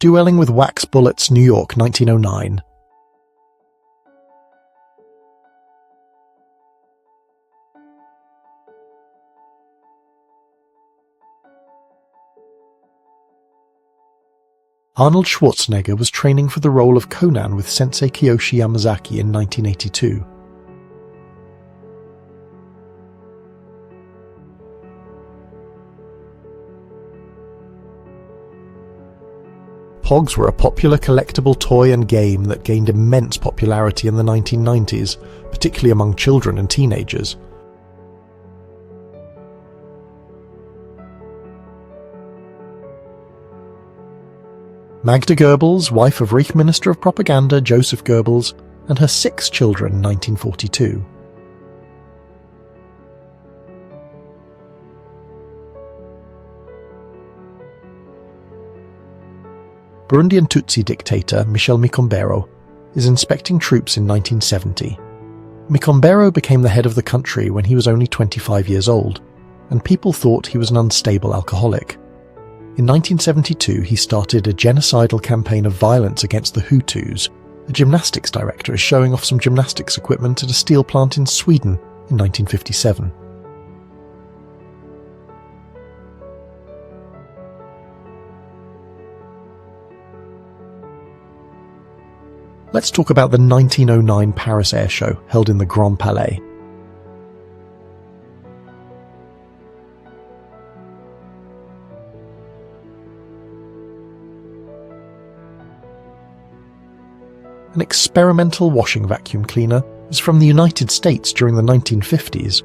Dueling with Wax Bullets, New York, 1909. Arnold Schwarzenegger was training for the role of Conan with Sensei Kiyoshi Yamazaki in 1982. Pogs were a popular collectible toy and game that gained immense popularity in the 1990s, particularly among children and teenagers. Magda Goebbels, wife of Reich Minister of Propaganda Joseph Goebbels, and her 6 children, 1942. Burundian Tutsi dictator Michel Micombero is inspecting troops in 1970. Micombero became the head of the country when he was only 25 years old, and people thought he was an unstable alcoholic. In 1972, he started a genocidal campaign of violence against the Hutus. A gymnastics director is showing off some gymnastics equipment at a steel plant in Sweden in 1957. Let's talk about the 1909 Paris Air Show held in the Grand Palais. An experimental washing vacuum cleaner is from the United States during the 1950s.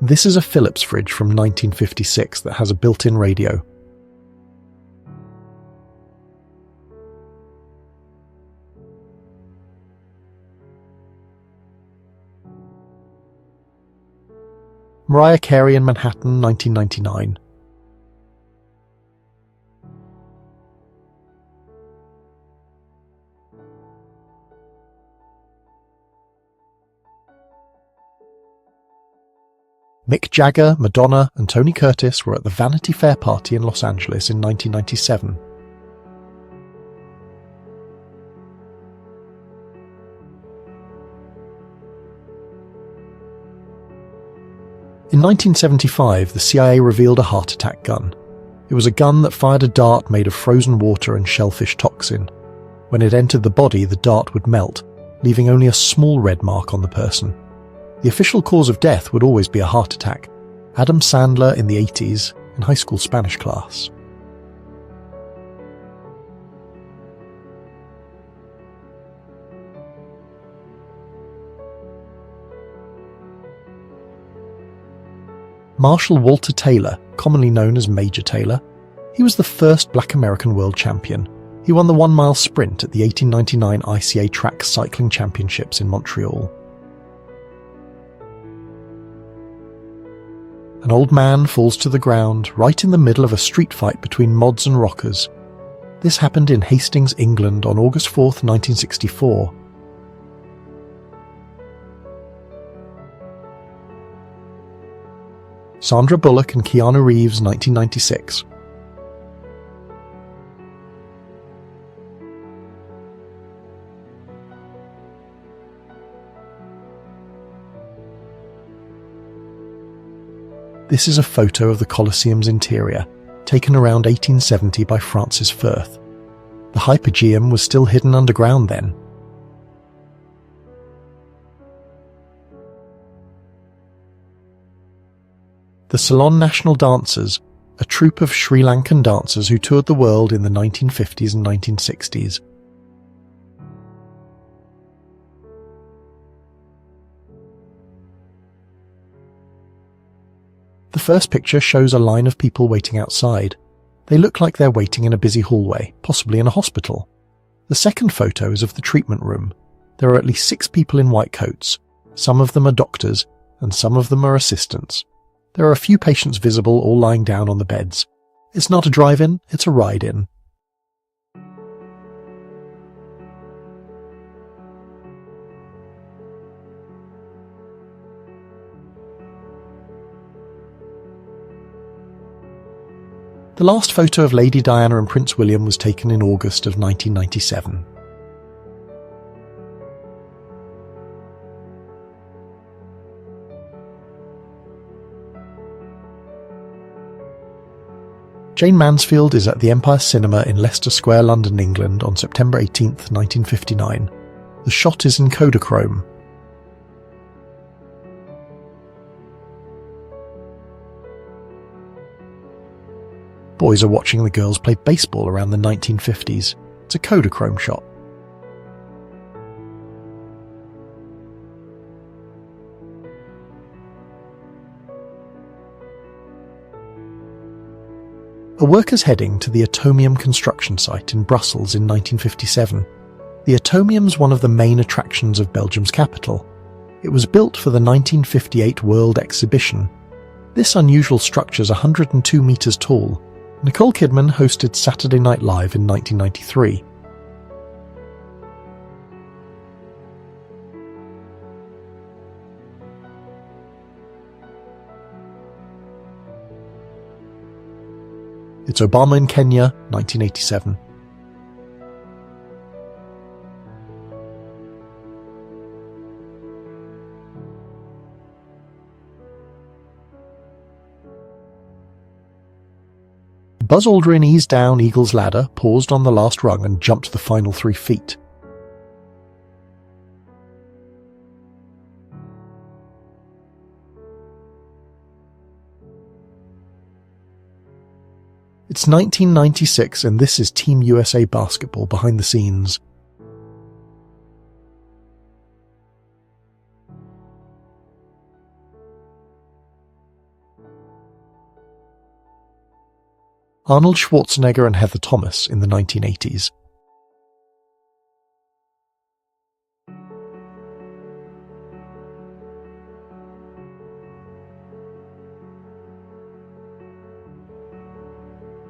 This is a Philips fridge from 1956 that has a built-in radio. Mariah Carey in Manhattan, 1999. Mick Jagger, Madonna, and Tony Curtis were at the Vanity Fair party in Los Angeles in 1997. In 1975, the CIA revealed a heart attack gun. It was a gun that fired a dart made of frozen water and shellfish toxin. When it entered the body, the dart would melt, leaving only a small red mark on the person. The official cause of death would always be a heart attack. Adam Sandler in the 80s in high school Spanish class. Marshal Walter Taylor, commonly known as Major Taylor, he was the first black American world champion. He won the 1-mile sprint at the 1899 ICA Track Cycling Championships in Montreal. An old man falls to the ground right in the middle of a street fight between mods and rockers. This happened in Hastings, England on August 4th, 1964. Sandra Bullock and Keanu Reeves, 1996. This is a photo of the Colosseum's interior, taken around 1870 by Francis Firth. The Hypogeum was still hidden underground then. The Ceylon National Dancers, a troupe of Sri Lankan dancers who toured the world in the 1950s and 1960s. The first picture shows a line of people waiting outside. They look like they're waiting in a busy hallway, possibly in a hospital. The second photo is of the treatment room. There are at least 6 people in white coats. Some of them are doctors, and some of them are assistants. There are a few patients visible, all lying down on the beds. It's not a drive-in, it's a ride-in. The last photo of Lady Diana and Prince William was taken in August of 1997. Jane Mansfield is at the Empire Cinema in Leicester Square, London, England on September 18, 1959. The shot is in Kodachrome. Boys are watching the girls play baseball around the 1950s. It's a Kodachrome shot. A worker's heading to the Atomium construction site in Brussels in 1957. The Atomium's one of the main attractions of Belgium's capital. It was built for the 1958 World Exhibition. This unusual structure is 102 metres tall. Nicole Kidman hosted Saturday Night Live in 1993. It's Obama in Kenya, 1987. Buzz Aldrin eased down Eagle's ladder, paused on the last rung and jumped the final 3 feet. It's 1996 and this is Team USA basketball behind the scenes. Arnold Schwarzenegger and Heather Thomas in the 1980s.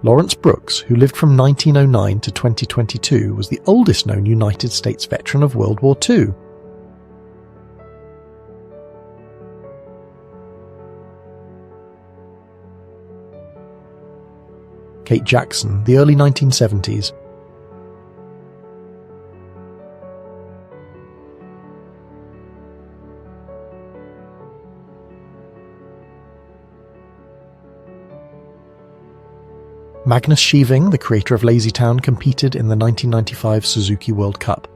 Lawrence Brooks, who lived from 1909 to 2022, was the oldest known United States veteran of World War II. Kate Jackson, the early 1970s. Magnus Scheving, the creator of LazyTown, competed in the 1995 Suzuki World Cup.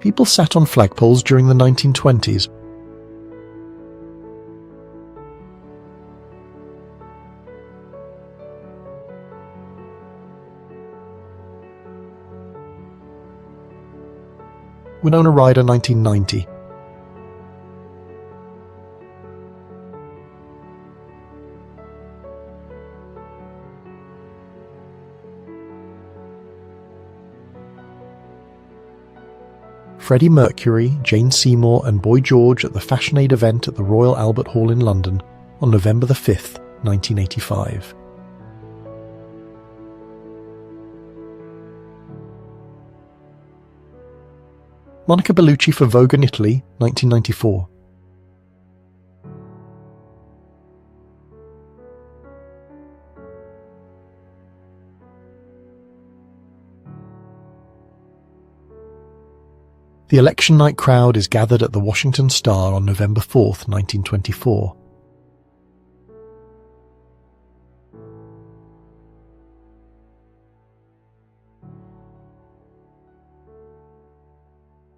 People sat on flagpoles during the 1920s. Winona Ryder, 1990. Freddie Mercury, Jane Seymour and Boy George at the Fashion Aid event at the Royal Albert Hall in London on November 5, 1985. Monica Bellucci for Vogue in Italy, 1994. The election night crowd is gathered at the Washington Star on November 4, 1924.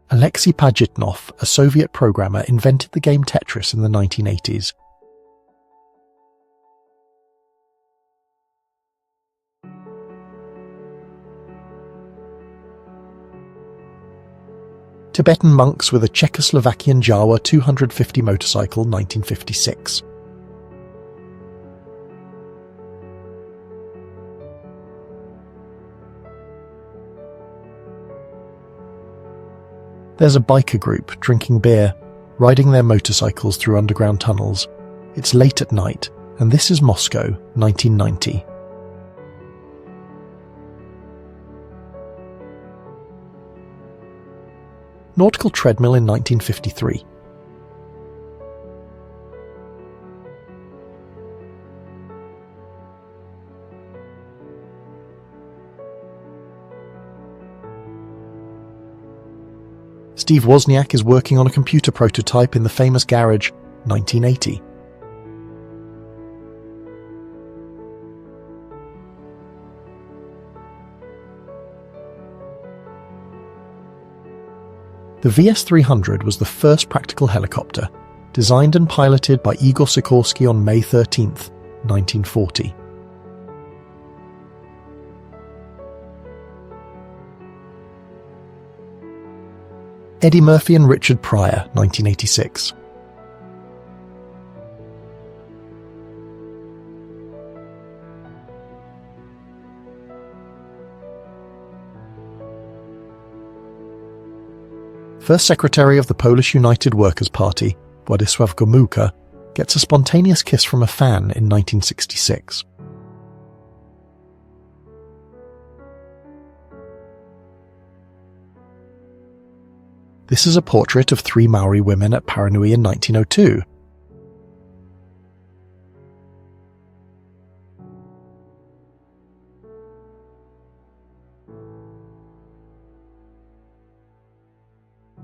Alexei Pajitnov, a Soviet programmer, invented the game Tetris in the 1980s. Tibetan monks with a Czechoslovakian Jawa 250 motorcycle, 1956. There's a biker group drinking beer, riding their motorcycles through underground tunnels. It's late at night, and this is Moscow, 1990. nautical treadmill in 1953. Steve Wozniak is working on a computer prototype in the famous garage, 1980. The VS-300 was the first practical helicopter, designed and piloted by Igor Sikorsky on May 13, 1940. Eddie Murphy and Richard Pryor, 1986. First Secretary of the Polish United Workers' Party, Władysław Gomułka, gets a spontaneous kiss from a fan in 1966. This is a portrait of 3 Maori women at Paranui in 1902.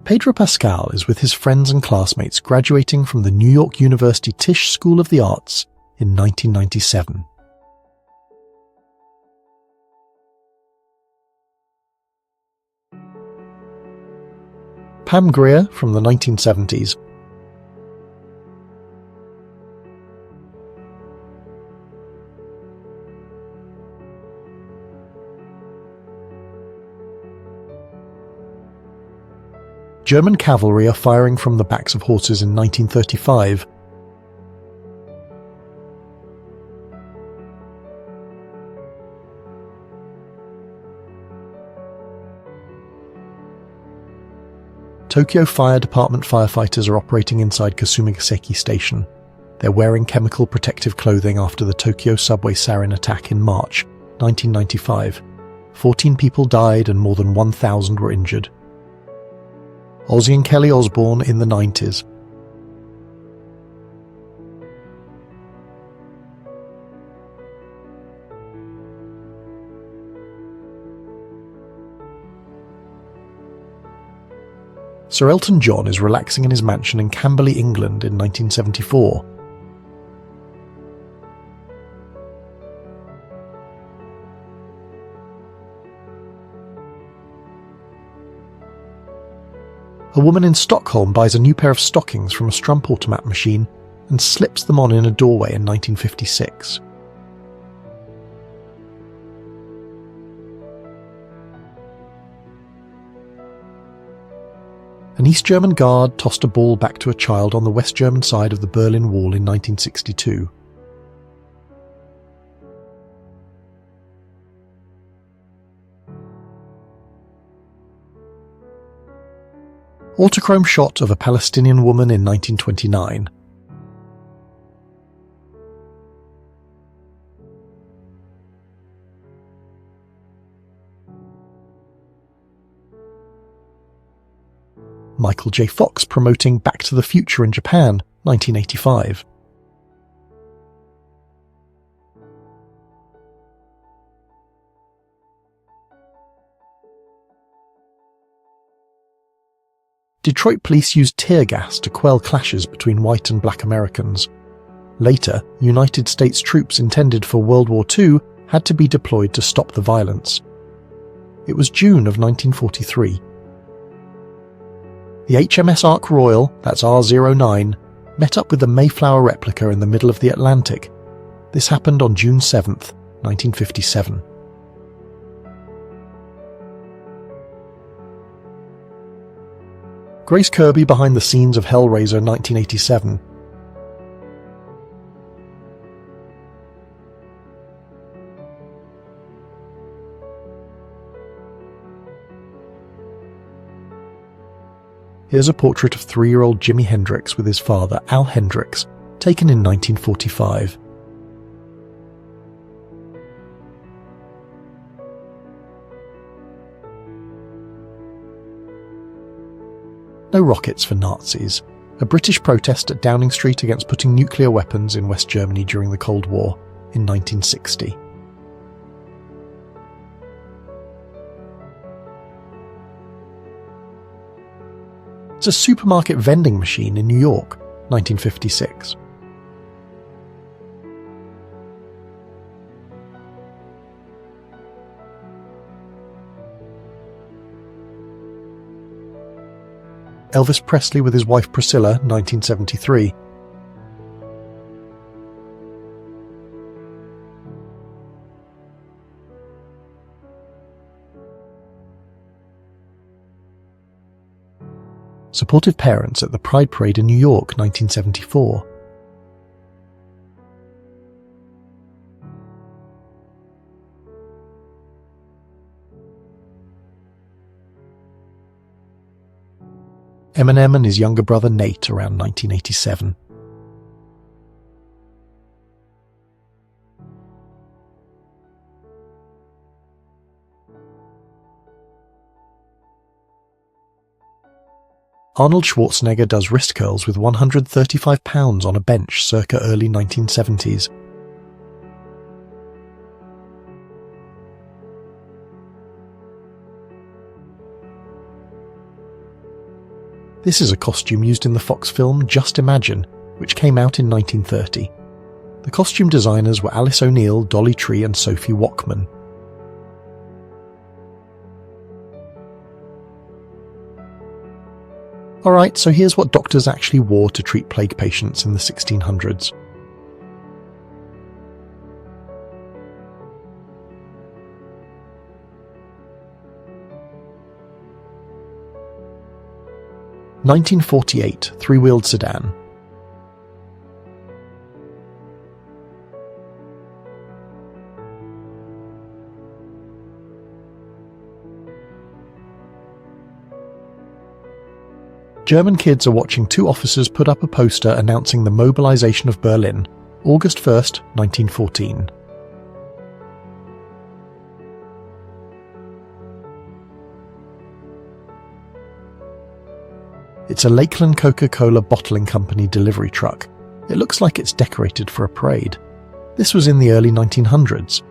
Pedro Pascal is with his friends and classmates graduating from the New York University Tisch School of the Arts in 1997. Pam Grier from the 1970s. German cavalry are firing from the backs of horses in 1935. Tokyo Fire Department firefighters are operating inside Kasumigaseki Station. They're wearing chemical protective clothing after the Tokyo subway sarin attack in March 1995. 14 people died and more than 1,000 were injured. Ozzy and Kelly Osbourne in the 90s. Sir Elton John is relaxing in his mansion in Camberley, England in 1974. A woman in Stockholm buys a new pair of stockings from a Strump automat machine and slips them on in a doorway in 1956. An East German guard tossed a ball back to a child on the West German side of the Berlin Wall in 1962. Autochrome shot of a Palestinian woman in 1929. Michael J. Fox promoting Back to the Future in Japan, 1985. Detroit police used tear gas to quell clashes between white and black Americans. Later, United States troops intended for World War II had to be deployed to stop the violence. It was June of 1943. The HMS Ark Royal, that's R09, met up with the Mayflower replica in the middle of the Atlantic. This happened on June 7, 1957. Grace Kirby behind the scenes of Hellraiser 1987. Here's a portrait of 3-year-old Jimi Hendrix with his father, Al Hendrix, taken in 1945. No rockets for Nazis. A British protest at Downing Street against putting nuclear weapons in West Germany during the Cold War in 1960. It's a supermarket vending machine in New York, 1956. Elvis Presley with his wife Priscilla, 1973. Supportive parents at the Pride Parade in New York, 1974. Eminem and his younger brother Nate around 1987. Arnold Schwarzenegger does wrist curls with 135 pounds on a bench circa early 1970s. This is a costume used in the Fox film Just Imagine, which came out in 1930. The costume designers were Alice O'Neill, Dolly Tree and Sophie Wachman. Alright, so here's what doctors actually wore to treat plague patients in the 1600s. (1948) three-wheeled sedan. German kids are watching two officers put up a poster announcing the mobilization of Berlin, August 1st, 1914. It's a Lakeland Coca-Cola bottling company delivery truck. It looks like it's decorated for a parade. This was in the early 1900s.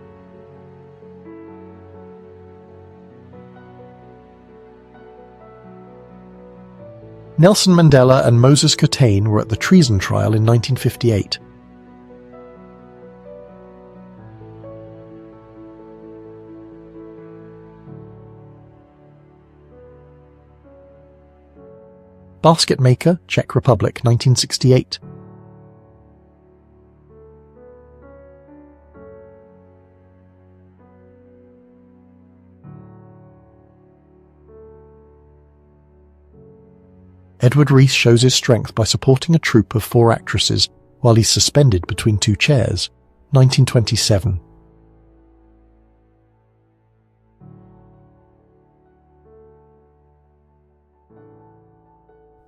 Nelson Mandela and Moses Kotane were at the treason trial in 1958. Basket maker, Czech Republic, 1968. Edward Reese shows his strength by supporting a troupe of 4 actresses while he's suspended between 2 chairs, 1927.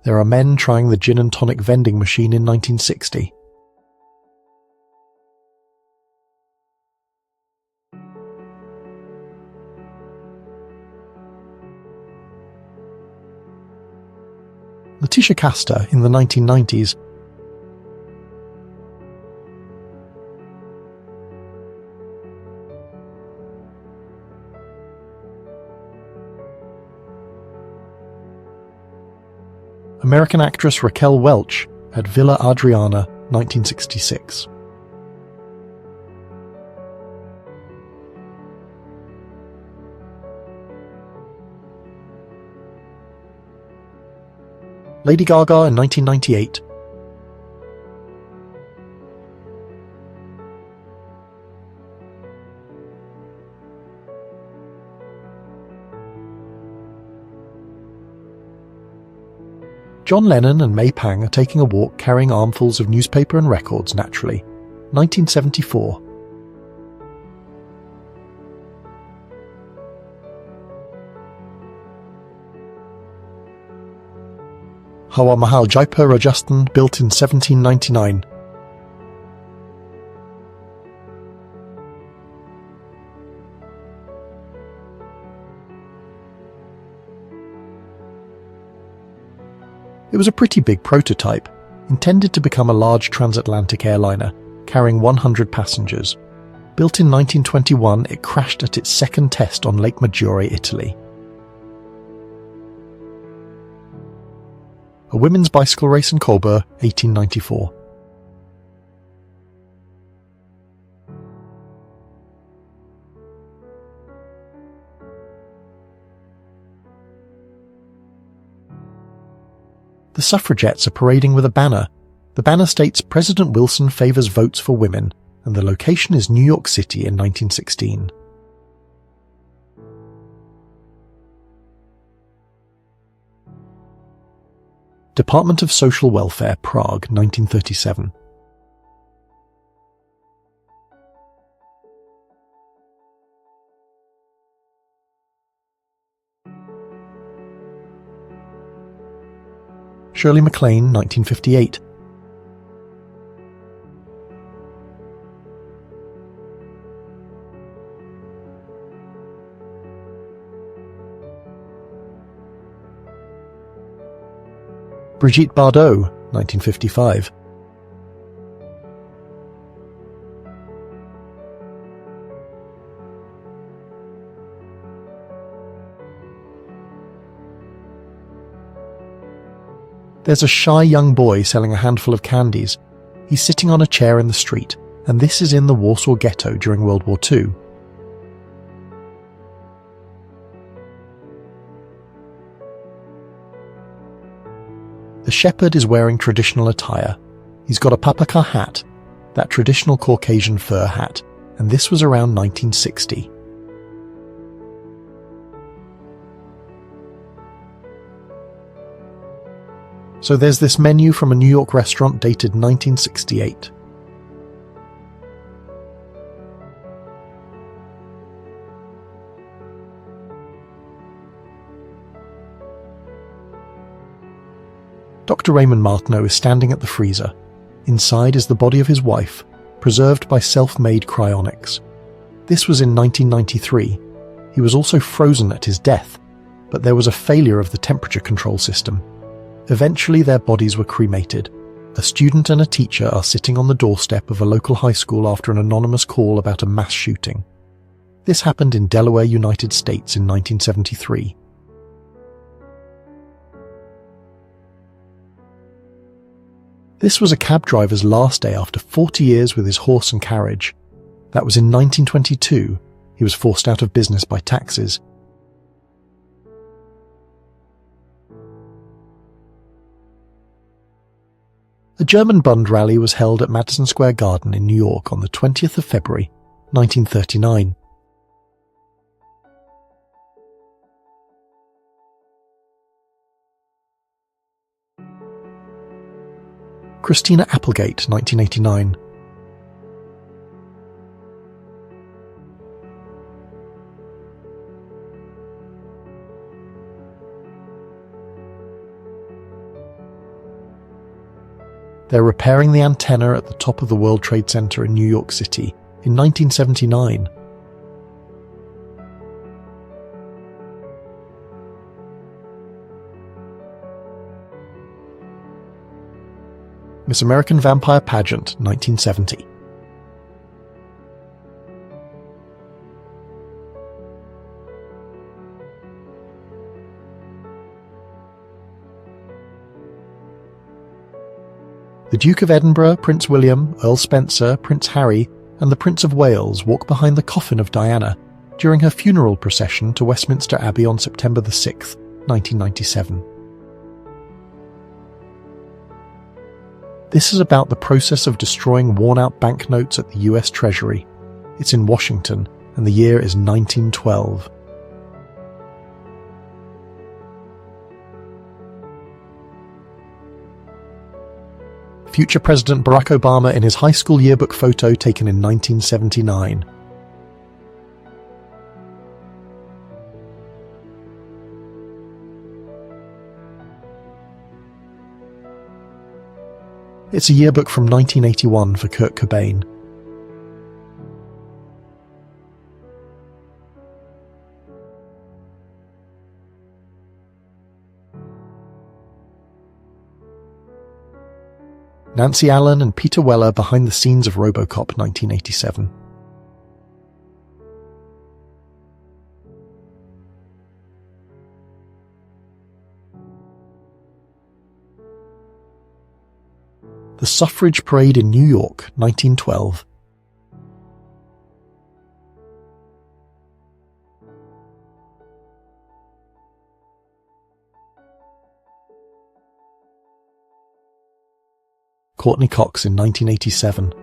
There are men trying the gin and tonic vending machine in 1960. Letitia Casta in the 1990s. American actress Raquel Welch at Villa Adriana, 1966. Lady Gaga in 1998. John Lennon and May Pang are taking a walk carrying armfuls of newspaper and records naturally. 1974. Hawa Mahal Jaipur Rajasthan, built in 1799. It was a pretty big prototype, intended to become a large transatlantic airliner, carrying 100 passengers. Built in 1921, it crashed at its second test on Lake Maggiore, Italy. A women's bicycle race in Coburg, 1894. The suffragettes are parading with a banner. The banner states President Wilson favors votes for women, and the location is New York City in 1916. Department of Social Welfare, Prague, 1937. Shirley MacLaine, 1958. Brigitte Bardot, 1955. There's a shy young boy selling a handful of candies. He's sitting on a chair in the street, and this is in the Warsaw Ghetto during World War II. The shepherd is wearing traditional attire. He's got a papaka hat, that traditional Caucasian fur hat, and this was around 1960. So there's this menu from a New York restaurant dated 1968. Dr. Raymond Martineau is standing at the freezer. Inside is the body of his wife, preserved by self-made cryonics. This was in 1993. He was also frozen at his death, but there was a failure of the temperature control system. Eventually their bodies were cremated. A student and a teacher are sitting on the doorstep of a local high school after an anonymous call about a mass shooting. This happened in Delaware, United States in 1973. This was a cab driver's last day after 40 years with his horse and carriage. That was in 1922. He was forced out of business by taxes. A German Bund rally was held at Madison Square Garden in New York on the 20th of February, 1939. Christina Applegate, 1989. They're repairing the antenna at the top of the World Trade Center in New York City in 1979. Miss American Vampire Pageant, 1970. The Duke of Edinburgh, Prince William, Earl Spencer, Prince Harry, and the Prince of Wales walk behind the coffin of Diana during her funeral procession to Westminster Abbey on September 6, 1997. This is about the process of destroying worn-out banknotes at the US Treasury. It's in Washington, and the year is 1912. Future President Barack Obama in his high school yearbook photo taken in 1979. It's a yearbook from 1981 for Kurt Cobain. Nancy Allen and Peter Weller behind the scenes of RoboCop 1987. The Suffrage Parade in New York, 1912. Courtney Cox in 1987.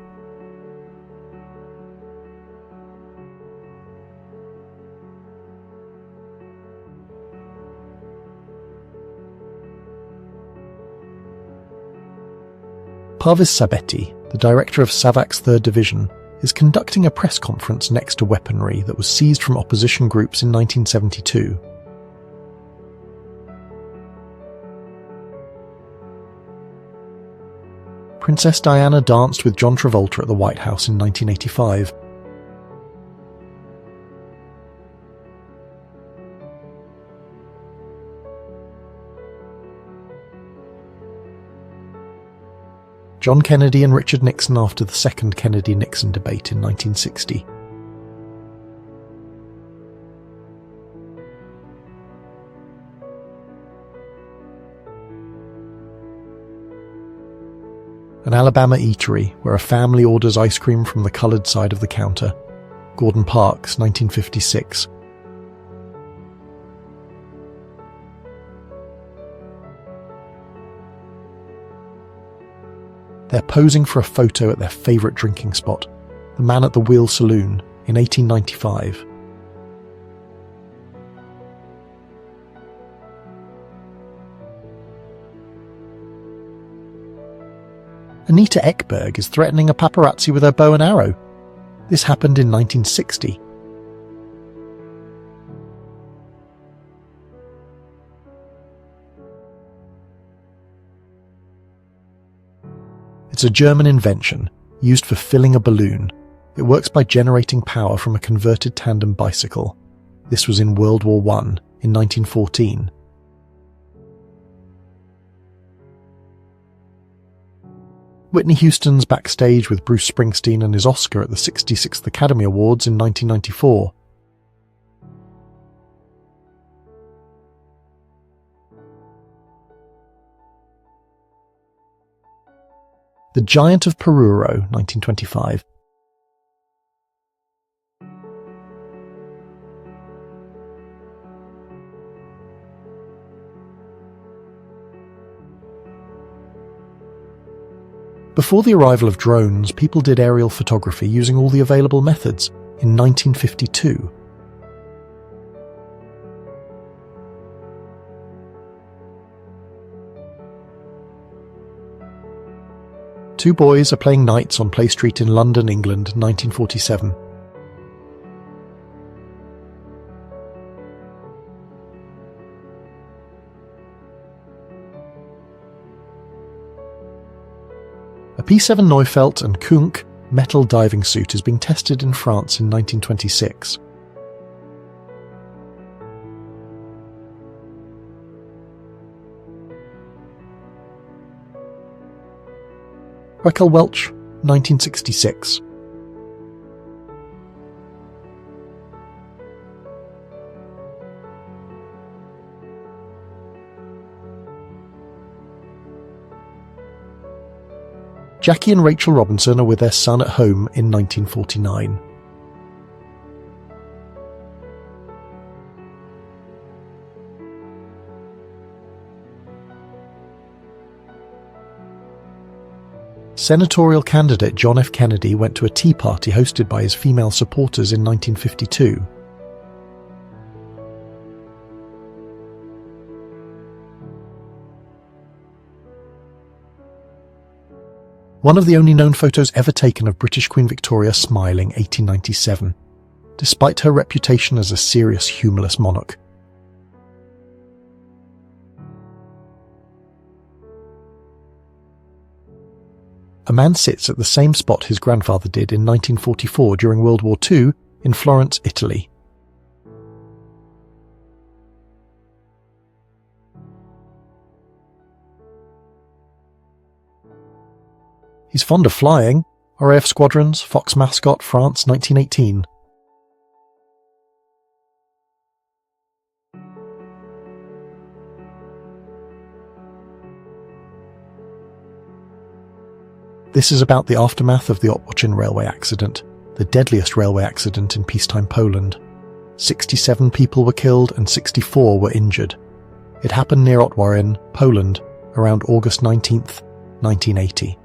Parvis Sabeti, the director of SAVAK's 3rd Division, is conducting a press conference next to weaponry that was seized from opposition groups in 1972. Princess Diana danced with John Travolta at the White House in 1985. John Kennedy and Richard Nixon after the second Kennedy-Nixon debate in 1960. An Alabama eatery where a family orders ice cream from the coloured side of the counter. Gordon Parks, 1956. They're posing for a photo at their favourite drinking spot, the Man at the Wheel Saloon, in 1895. Anita Ekberg is threatening a paparazzi with her bow and arrow. This happened in 1960. It's a German invention, used for filling a balloon. It works by generating power from a converted tandem bicycle. This was in World War I, in 1914. Whitney Houston's backstage with Bruce Springsteen and his Oscar at the 66th Academy Awards in 1994. The Giant of Paruro, 1925. Before the arrival of drones, people did aerial photography using all the available methods in 1952. Two boys are playing knights on Play Street in London, England, 1947. A P7 Neufeld and Kunk metal diving suit is being tested in France in 1926. Raquel Welch, 1966. Jackie and Rachel Robinson are with their son at home in 1949. Senatorial candidate John F. Kennedy went to a tea party hosted by his female supporters in 1952. One of the only known photos ever taken of British Queen Victoria smiling, 1897, despite her reputation as a serious, humourless monarch. A man sits at the same spot his grandfather did in 1944 during World War II in Florence, Italy. He's fond of flying. RAF Squadrons, Fox Mascot, France, 1918. This is about the aftermath of the Otwochin railway accident, the deadliest railway accident in peacetime Poland. 67 people were killed and 64 were injured. It happened near Otwochin, Poland, around August 19th, 1980.